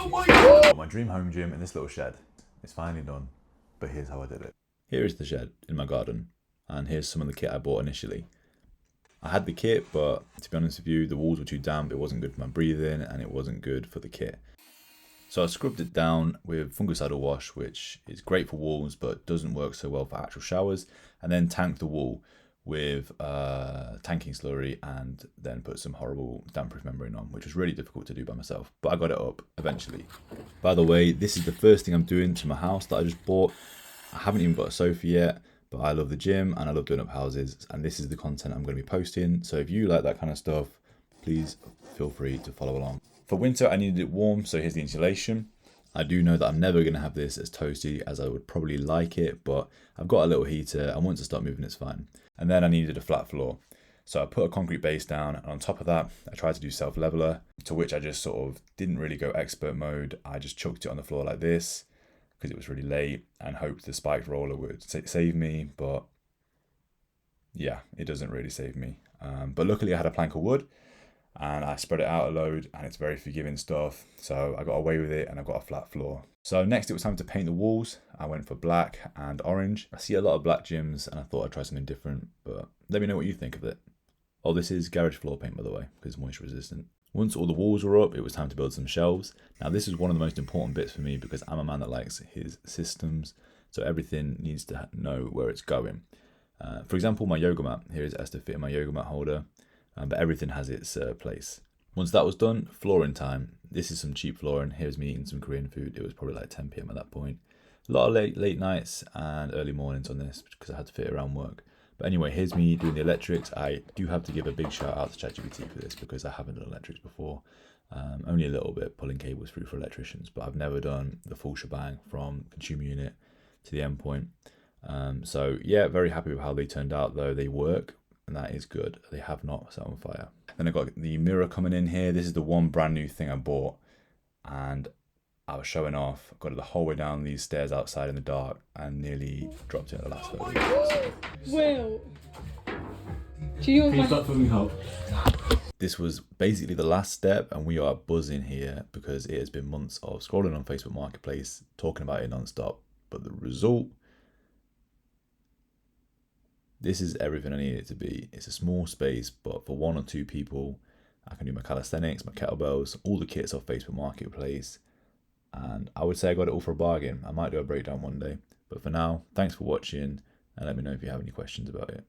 Oh my god! My dream home gym in this little shed. It's finally done, but here's how I did it. Here is the shed in my garden, and here's some of the kit I bought initially. I had the kit, but to be honest with you, the walls were too damp, it wasn't good for my breathing, and it wasn't good for the kit. So I scrubbed it down with fungicidal wash, which is great for walls, but doesn't work so well for actual showers, and then tanked the wall with tanking slurry, and then put some horrible damp-proof membrane on, which was really difficult to do by myself, but I got it up eventually. By the way, this is the first thing I'm doing to my house that I just bought. I haven't even got a sofa yet, but I love the gym and I love doing up houses, and this is the content I'm going to be posting. So if you like that kind of stuff, please feel free to follow along. For winter, I needed it warm, so here's the insulation. I do know that I'm never going to have this as toasty as I would probably like it, but I've got a little heater, and once I start moving, it's fine. And then I needed a flat floor. So I put a concrete base down, and on top of that, I tried to do self-leveler, to which I just sort of didn't really go expert mode. I just chucked it on the floor like this, because it was really late, and hoped the spiked roller would save me, but yeah, it doesn't really save me. But luckily I had a plank of wood, and I spread it out a load, and it's very forgiving stuff, so I got away with it, and I got a flat floor. So next it was time to paint the walls. I went for black and orange. I see a lot of black gyms, and I thought I'd try something different, but let me know what you think of it. Oh, this is garage floor paint, by the way, because it's moisture resistant. Once all the walls were up, it was time to build some shelves. Now this is one of the most important bits for me, because I'm a man that likes his systems, so everything needs to know where it's going. For example, my yoga mat. Here is Esther fitting my yoga mat holder. But everything has its place. Once that was done, flooring time. This is some cheap flooring. Here's me eating some Korean food. It was probably like 10 p.m. at that point. A lot of late nights and early mornings on this because I had to fit it around work. But anyway, here's me doing the electrics. I do have to give a big shout out to ChatGPT for this, because I haven't done electrics before. Only a little bit, pulling cables through for electricians, but I've never done the full shebang from consumer unit to the endpoint. So yeah, very happy with how they turned out, though. They work, and that is good. They have not set on fire. Then I got the mirror coming in here. This is the one brand new thing I bought, and I was showing off. I got it the whole way down these stairs outside in the dark and nearly dropped it at the last photo. Will, do you Can you stop filming help? This was basically the last step, and we are buzzing here because it has been months of scrolling on Facebook Marketplace, talking about it non-stop. But the result, this is everything I need it to be. It's a small space, but for 1 or 2 people, I can do my calisthenics, my kettlebells, all the kits off Facebook Marketplace. And I would say I got it all for a bargain. I might do a breakdown one day. But for now, thanks for watching, and let me know if you have any questions about it.